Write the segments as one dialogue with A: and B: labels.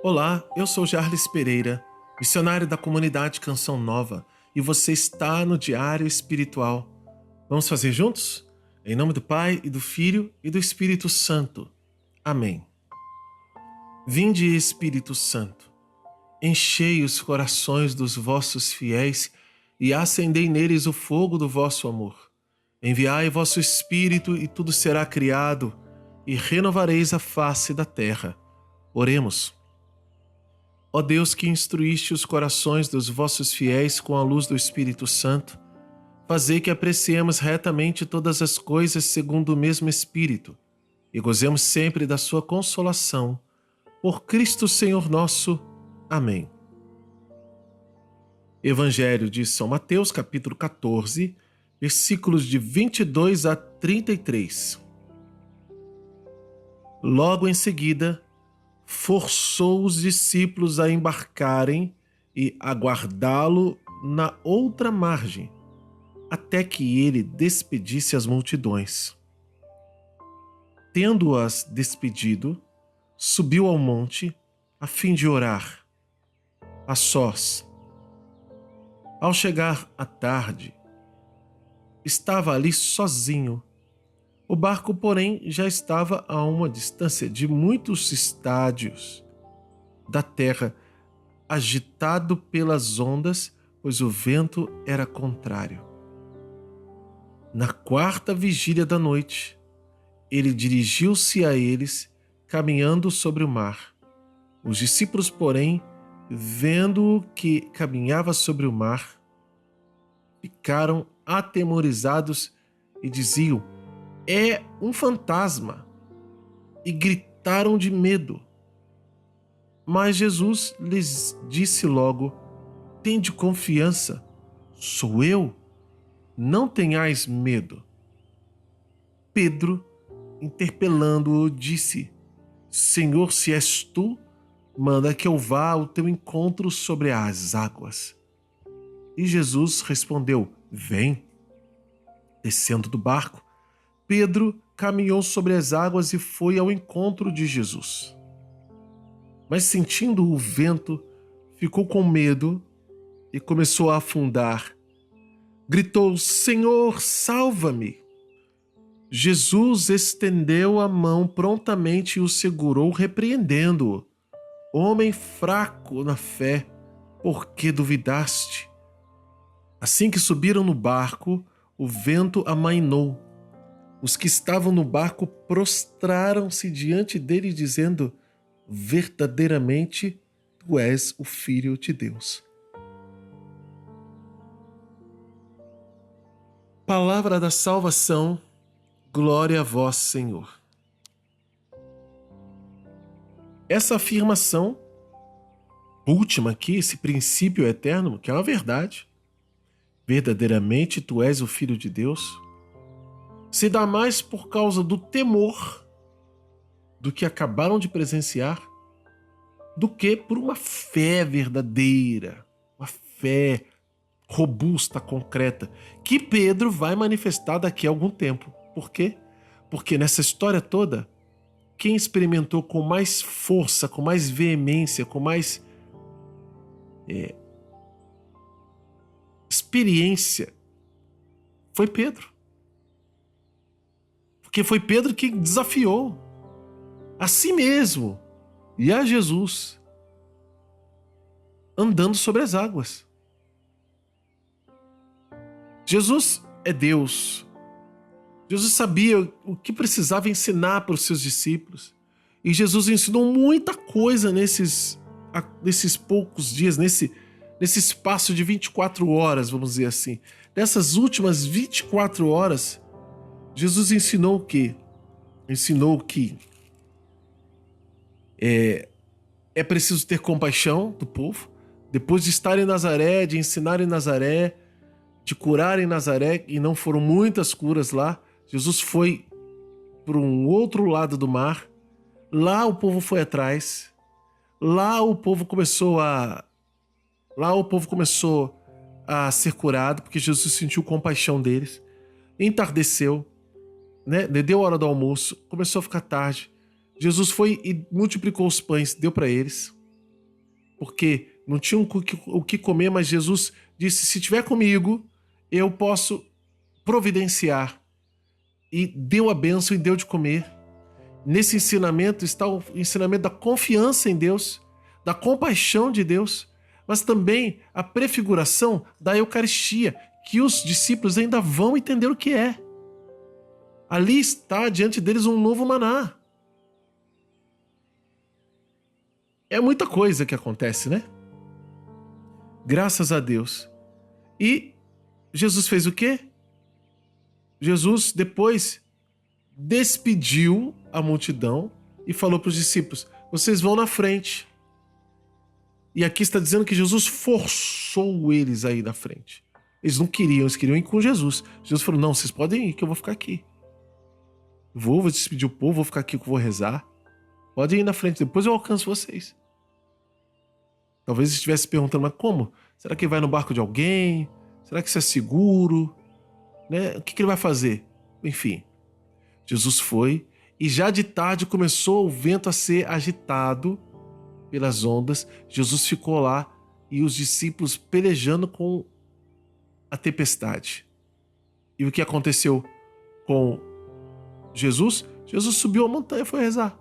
A: Olá, eu sou Jarles Pereira, missionário da comunidade Canção Nova, e você está no Diário Espiritual. Vamos fazer juntos? Em nome do Pai, e do Filho, e do Espírito Santo. Amém. Vinde, Espírito Santo, enchei os corações dos vossos fiéis e acendei neles o fogo do vosso amor. Enviai vosso Espírito e tudo será criado, e renovareis a face da terra. Oremos. Ó Deus, que instruíste os corações dos vossos fiéis com a luz do Espírito Santo, fazei que apreciemos retamente todas as coisas segundo o mesmo Espírito e gozemos sempre da sua consolação. Por Cristo Senhor nosso. Amém. Evangelho de São Mateus, capítulo 14, versículos de 22 a 33. Logo em seguida, forçou os discípulos a embarcarem e aguardá-lo na outra margem, até que ele despedisse as multidões. Tendo-as despedido, subiu ao monte a fim de orar, a sós. Ao chegar à tarde, estava ali sozinho. O barco, porém, já estava a uma distância de muitos estádios da terra, agitado pelas ondas, pois o vento era contrário. Na quarta vigília da noite, ele dirigiu-se a eles, caminhando sobre o mar. Os discípulos, porém, vendo-o que caminhava sobre o mar, ficaram atemorizados e diziam: "É um fantasma!" e gritaram de medo. Mas Jesus lhes disse logo: "Tende confiança, sou eu, não tenhais medo." Pedro, interpelando-o, disse: "Senhor, se és tu, manda que eu vá ao teu encontro sobre as águas." E Jesus respondeu: "Vem." Descendo do barco, Pedro caminhou sobre as águas e foi ao encontro de Jesus. Mas sentindo o vento, ficou com medo e começou a afundar. Gritou: "Senhor, salva-me!" Jesus estendeu a mão prontamente e o segurou, repreendendo-o: "Homem fraco na fé, por que duvidaste?" Assim que subiram no barco, o vento amainou. Os que estavam no barco prostraram-se diante dele, dizendo: "Verdadeiramente, tu és o Filho de Deus." Palavra da salvação, glória a vós, Senhor. Essa afirmação última aqui, esse princípio eterno, que é uma verdade, verdadeiramente tu és o Filho de Deus, se dá mais por causa do temor do que acabaram de presenciar, do que por uma fé verdadeira, uma fé robusta, concreta, que Pedro vai manifestar daqui a algum tempo. Por quê? Porque nessa história toda, quem experimentou com mais força, com mais veemência, com mais experiência, foi Pedro. Porque foi Pedro que desafiou a si mesmo e a Jesus, andando sobre as águas. Jesus é Deus. Jesus sabia o que precisava ensinar para os seus discípulos. E Jesus ensinou muita coisa nesses poucos dias, nesse espaço de 24 horas, vamos dizer assim. Nessas últimas 24 horas, Jesus ensinou o quê? Ensinou que é preciso ter compaixão do povo. Depois de estar em Nazaré, de ensinar em Nazaré, de curar em Nazaré, e não foram muitas curas lá, Jesus foi para um outro lado do mar. Lá o povo foi atrás. Lá o povo começou a ser curado, porque Jesus sentiu compaixão deles. Entardeceu, né? Deu a hora do almoço, começou a ficar tarde. Jesus foi e multiplicou os pães, deu para eles. porque não tinham o que comer, mas Jesus disse: se tiver comigo, eu posso providenciar. E deu a bênção e deu de comer. Nesse ensinamento está o ensinamento da confiança em Deus, da compaixão de Deus, mas também a prefiguração da Eucaristia, que os discípulos ainda vão entender o que é. Ali está diante deles um novo maná. É muita coisa que acontece, né? Graças a Deus. E Jesus fez o quê? Jesus depois despediu a multidão e falou para os discípulos: vocês vão na frente. E aqui está dizendo que Jesus forçou eles a ir na frente. Eles não queriam, eles queriam ir com Jesus. Jesus falou: não, vocês podem ir, que eu vou ficar aqui. Vou despedir o povo, vou ficar aqui que eu vou rezar. Podem ir na frente, depois eu alcanço vocês. Talvez você estivesse perguntando: mas como? Será que ele vai no barco de alguém? Será que isso é seguro? Né? O que ele vai fazer? Enfim, Jesus foi e já de tarde começou o vento a ser agitado pelas ondas. Jesus ficou lá e os discípulos pelejando com a tempestade. E o que aconteceu com Jesus? Jesus subiu a montanha e foi rezar.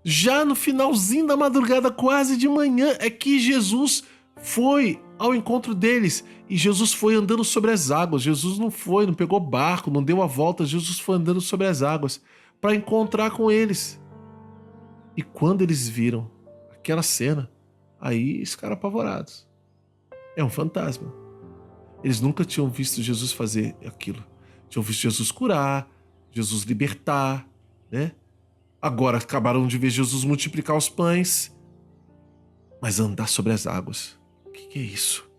A: Já no finalzinho da madrugada, quase de manhã, é que Jesus foi ao encontro deles. E Jesus foi andando sobre as águas. Jesus não pegou barco, não deu a volta. Jesus foi andando sobre as águas para encontrar com eles. E quando eles viram aquela cena, aí eles ficaram apavorados. É um fantasma. Eles nunca tinham visto Jesus fazer aquilo. Tinham visto Jesus curar, Jesus libertar, né? Agora acabaram de ver Jesus multiplicar os pães. Mas andar sobre as águas, o que é isso?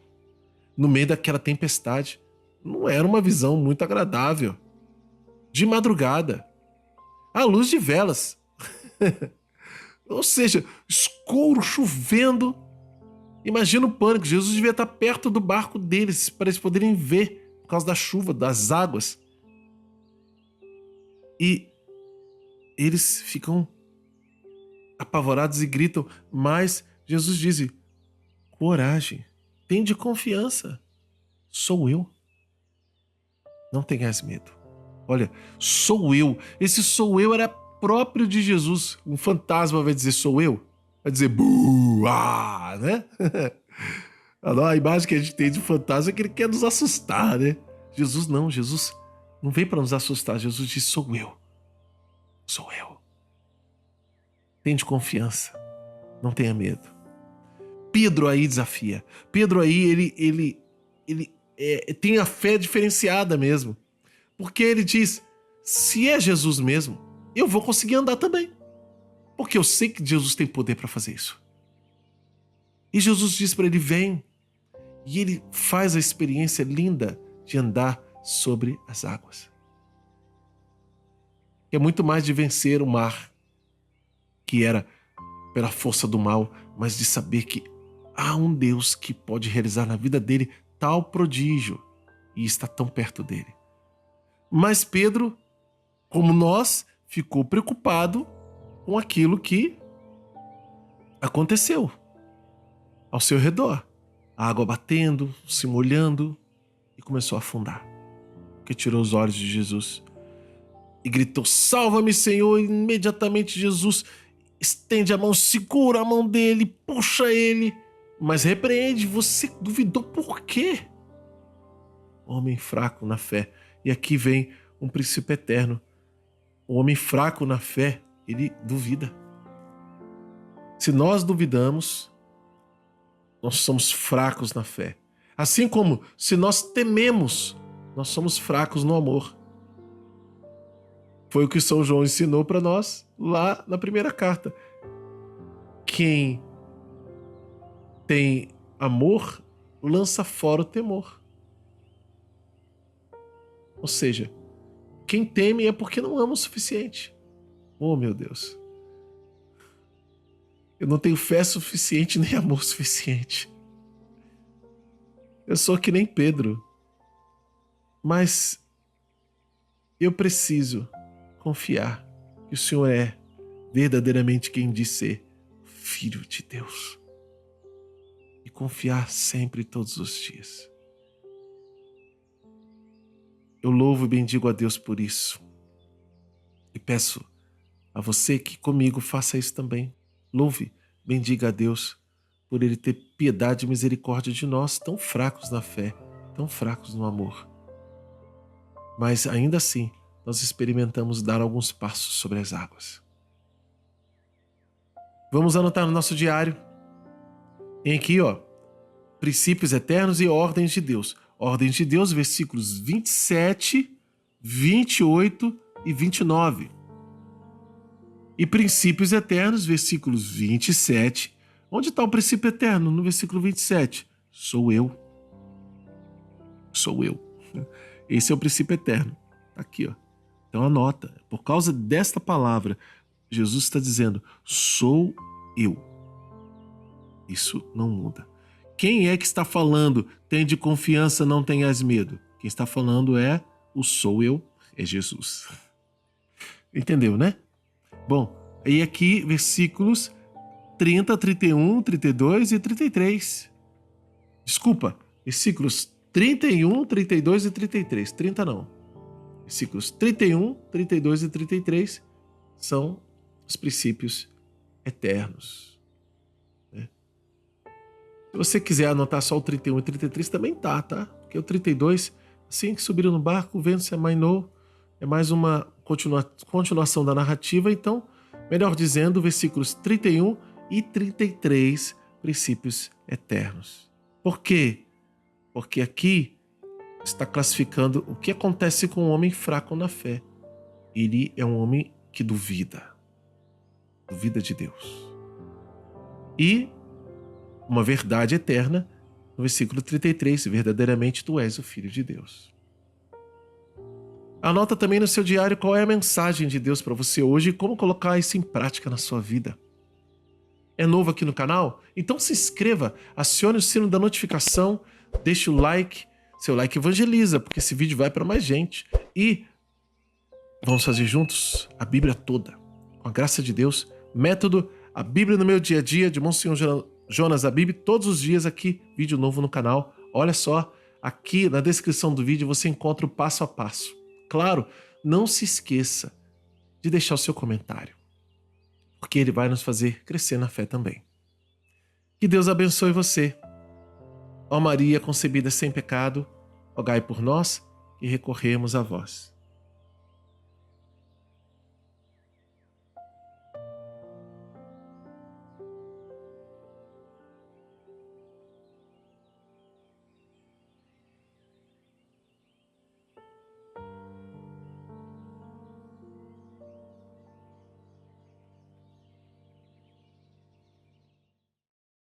A: No meio daquela tempestade, não era uma visão muito agradável. De madrugada, à luz de velas. Ou seja, escuro, chovendo. Imagina o pânico. Jesus devia estar perto do barco deles para eles poderem ver por causa da chuva, das águas. E eles ficam apavorados e gritam, mas Jesus diz: coragem, tende confiança, sou eu. Não tenhas medo. Olha, sou eu. Esse sou eu era próprio de Jesus. Um fantasma vai dizer sou eu? Vai dizer buh, ah, né? A imagem que a gente tem de fantasma é que ele quer nos assustar, né? Jesus não veio para nos assustar. Jesus diz: sou eu. Sou eu. Tende confiança. Não tenha medo. Pedro aí desafia. Pedro aí, ele tem a fé diferenciada mesmo. Porque ele diz: se é Jesus mesmo, eu vou conseguir andar também. Porque eu sei que Jesus tem poder para fazer isso. E Jesus diz para ele: vem. E ele faz a experiência linda de andar sobre as águas. É muito mais de vencer o mar, que era pela força do mal, mas de saber que há um Deus que pode realizar na vida dele tal prodígio e está tão perto dele. Mas Pedro, como nós, ficou preocupado com aquilo que aconteceu ao seu redor. A água batendo, se molhando e começou a afundar. Que tirou os olhos de Jesus e gritou: salva-me, Senhor! E imediatamente Jesus estende a mão, segura a mão dele, puxa ele, mas repreende: você duvidou por quê? Homem fraco na fé. E aqui vem um princípio eterno. O homem fraco na fé, ele duvida. Se nós duvidamos, nós somos fracos na fé. Assim como se nós tememos, nós somos fracos no amor. Foi o que São João ensinou para nós lá na primeira carta. Quem tem amor lança fora o temor. Ou seja, quem teme é porque não ama o suficiente. Oh, meu Deus. Eu não tenho fé suficiente nem amor suficiente. Eu sou que nem Pedro. Mas eu preciso confiar que o Senhor é verdadeiramente quem diz ser, filho de Deus e confiar sempre todos os dias. Eu louvo e bendigo a Deus por isso e peço a você que comigo faça isso também. Louve, bendiga a Deus por Ele ter piedade e misericórdia de nós, tão fracos na fé, tão fracos no amor. Mas ainda assim, nós experimentamos dar alguns passos sobre as águas. Vamos anotar no nosso diário. Tem aqui, princípios eternos e ordens de Deus. Ordens de Deus, versículos 27, 28 e 29. E princípios eternos, versículos 27. Onde está o princípio eterno? No versículo 27. Sou eu. Sou eu. Esse é o princípio eterno. Aqui, Então anota. Por causa desta palavra, Jesus está dizendo, sou eu. Isso não muda. Quem é que está falando? Tende confiança, não tenhas medo. Quem está falando é o sou eu, é Jesus. Entendeu, né? Bom, e aqui versículos 30, 31, 32 e 33. Desculpa, versículos 31, 32 e 33. 30 não. Versículos 31, 32 e 33 são os princípios eternos. Se você quiser anotar só o 31 e 33, também tá? Porque o 32, assim que subiram no barco, o vento se amainou, é mais uma continuação da narrativa, então, melhor dizendo, versículos 31 e 33, princípios eternos. Por quê? Porque aqui está classificando o que acontece com um homem fraco na fé. Ele é um homem que duvida de Deus. E uma verdade eterna, no versículo 33, verdadeiramente tu és o Filho de Deus. Anota também no seu diário qual é a mensagem de Deus para você hoje e como colocar isso em prática na sua vida. É novo aqui no canal? Então se inscreva, acione o sino da notificação, deixe o like, seu like evangeliza, porque esse vídeo vai para mais gente. E vamos fazer juntos a Bíblia toda, com a graça de Deus, método A Bíblia no Meu Dia a Dia, de Monsenhor Jonas Abib, todos os dias aqui, vídeo novo no canal. Olha só, aqui na descrição do vídeo você encontra o passo a passo. Claro, não se esqueça de deixar o seu comentário, porque ele vai nos fazer crescer na fé também. Que Deus abençoe você. Ó Maria concebida sem pecado, rogai por nós e recorremos a vós.